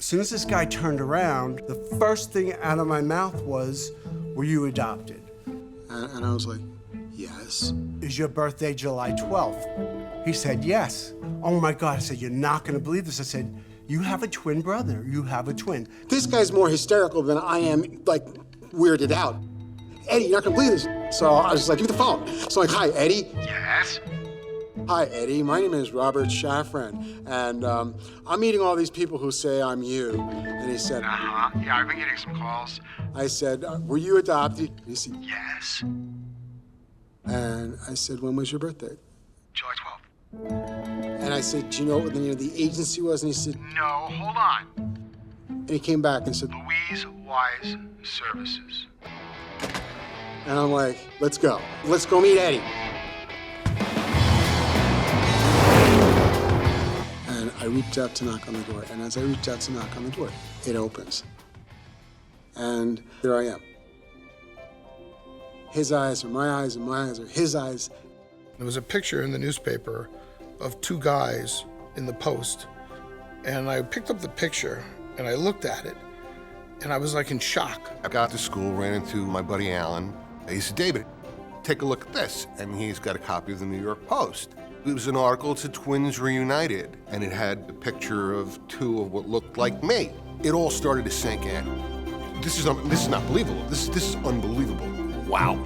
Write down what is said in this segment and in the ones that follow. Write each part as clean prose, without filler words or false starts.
soon as this guy turned around, the first thing out of my mouth was, were you adopted? And I was like, yes. Is your birthday July 12th? He said, yes. Oh my God, I said, you're not gonna believe this. I said, you have a twin brother, you have a twin. This guy's more hysterical than I am, like, weirded out. Eddie, you're not gonna believe this. So I was like, give me the phone. So I'm like, hi, Eddie. Yes? Hi, Eddie. My name is Robert Shafran, and I'm meeting all these people who say I'm you. And he said, Uh-huh. Yeah, I've been getting some calls. I said, were you adopted? And he said, Yes. and I said, when was your birthday? July 12th. And I said, do you know what the name of the agency was? And he said, No, hold on. and he came back and said, Louise Wise Services. and I'm like, let's go. Let's go meet Eddie. And I reached out to knock on the door. And as I reached out to knock on the door, it opens. And there I am. His eyes are my eyes, and my eyes are his eyes. There was a picture in the newspaper of two guys in the Post, and I picked up the picture and I looked at it, and I was like in shock. I got to school, ran into my buddy Alan. He said, David, take a look at this. And he's got a copy of the New York Post. It was an article, it said Twins Reunited, and it had a picture of two of what looked like me. It all started to sink in. This is not believable. This is unbelievable. Wow,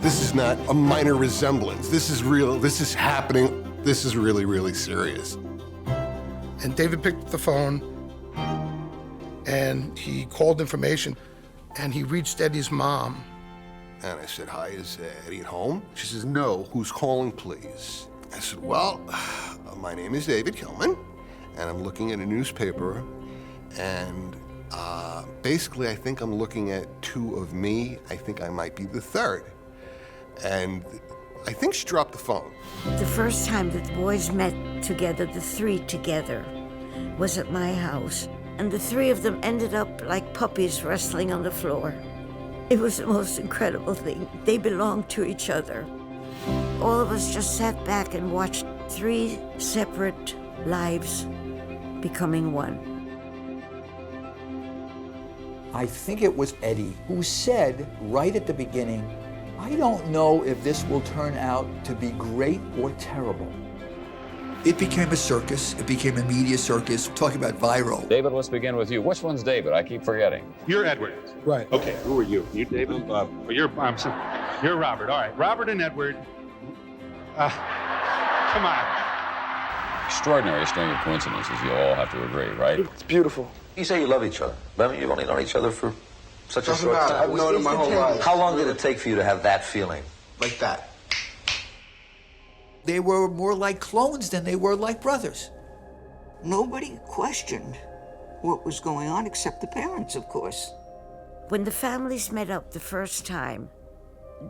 this is not a minor resemblance. This is real, this is happening. This is really, really serious. And David picked up the phone, and he called information, and he reached Eddie's mom. And I said, hi, is Eddie at home? She says, no, who's calling, please? I said, well, my name is David Kilman, and I'm looking at a newspaper, and basically I think I'm looking at two of me. I think I might be the third. And I think she dropped the phone. The first time that the boys met together, the three together, was at my house. And the three of them ended up like puppies wrestling on the floor. It was the most incredible thing. They belonged to each other. All of us just sat back and watched three separate lives becoming one. I think it was Eddie who said right at the beginning, I don't know if this will turn out to be great or terrible. It became a circus. It became a media circus. Talking about viral. David, let's begin with you. Which one's David? I keep forgetting. You're Edward. Right. Okay, who are you? You David? You're Robert. All right, Robert and Edward. Come on. Extraordinary string of coincidences, you all have to agree, right? It's beautiful. You say you love each other, but I mean, you've only known each other for such a Doesn't short matter. time. I've known him my whole life. How long did it take for you to have that feeling? Like that. They were more like clones than they were like brothers. Nobody questioned what was going on except the parents, of course. When the families met up the first time,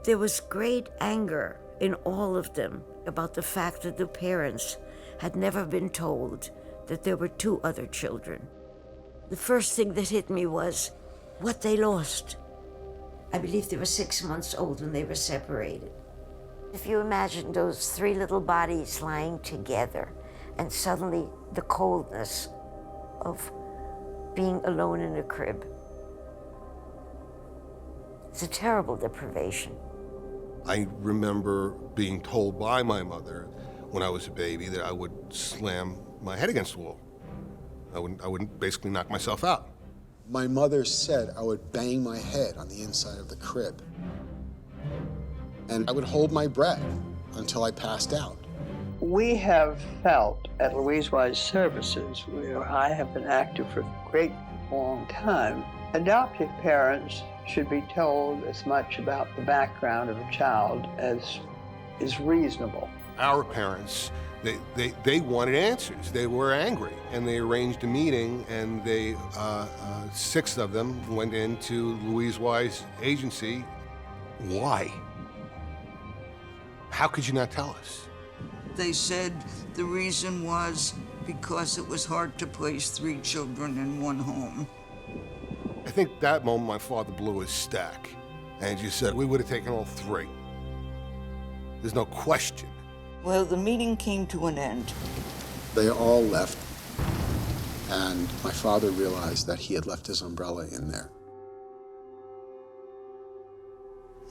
there was great anger in all of them about the fact that the parents had never been told that there were two other children. The first thing that hit me was what they lost. I believe they were 6 months old when they were separated. If you imagine those three little bodies lying together and suddenly the coldness of being alone in a crib. It's a terrible deprivation. I remember being told by my mother when I was a baby that I would slam my head against the wall. I wouldn't basically knock myself out. My mother said I would bang my head on the inside of the crib. And I would hold my breath until I passed out. We have felt at Louise Wise Services, where I have been active for a great long time, adoptive parents should be told as much about the background of a child as is reasonable. Our parents, they wanted answers. They were angry, and they arranged a meeting, and they, 6 of them went into Louise Wise agency. Why? How could you not tell us? They said the reason was because it was hard to place 3 children in one home. I think that moment my father blew his stack and just said, we would have taken all 3. There's no question. Well, the meeting came to an end. They all left. And my father realized that he had left his umbrella in there.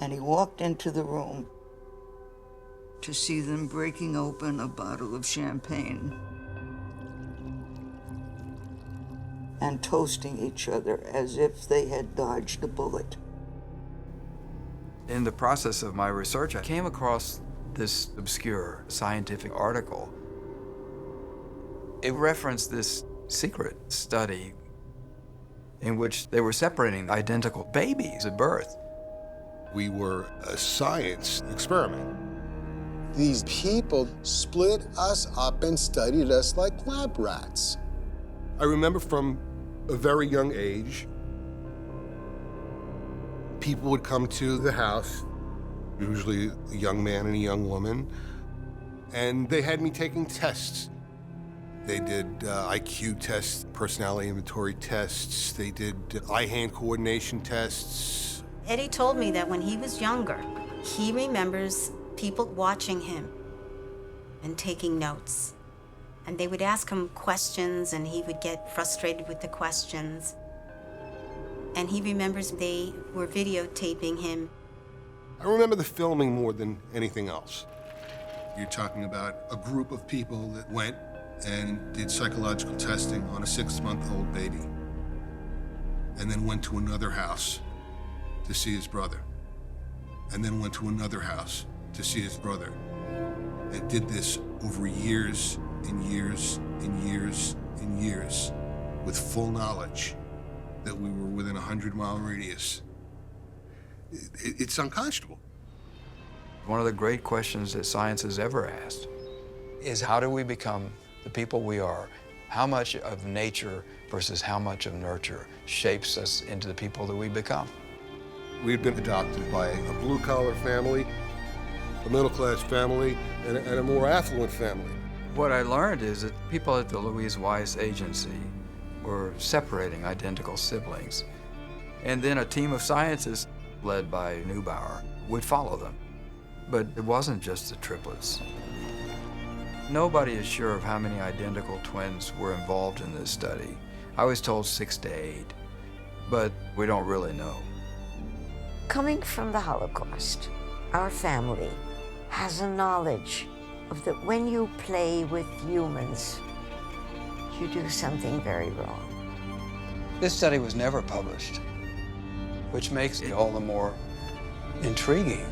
And he walked into the room to see them breaking open a bottle of champagne and toasting each other as if they had dodged a bullet. In the process of my research, I came across this obscure scientific article. It referenced this secret study in which they were separating identical babies at birth. We were a science experiment. These people split us up and studied us like lab rats. I remember from a very young age, people would come to the house, usually a young man and a young woman, and they had me taking tests. They did IQ tests, personality inventory tests, they did eye-hand coordination tests. Eddie told me that when he was younger, he remembers people watching him and taking notes. And they would ask him questions and he would get frustrated with the questions. And he remembers they were videotaping him. I remember the filming more than anything else. You're talking about a group of people that went and did psychological testing on a 6-month-old baby, and then went to another house to see his brother, and then went to another house to see his brother, and did this over years and years and years and years with full knowledge that we were within a 100-mile radius. It's unconscionable. One of the great questions that science has ever asked is how do we become the people we are? How much of nature versus how much of nurture shapes us into the people that we become? We had been adopted by a blue-collar family, a middle-class family, and a more affluent family. What I learned is that people at the Louise Weiss Agency were separating identical siblings. And then a team of scientists, led by Neubauer, would follow them. But it wasn't just the triplets. Nobody is sure of how many identical twins were involved in this study. I was told 6 to 8, but we don't really know. Coming from the Holocaust, our family has a knowledge of that when you play with humans, you do something very wrong. This study was never published, which makes it all the more intriguing.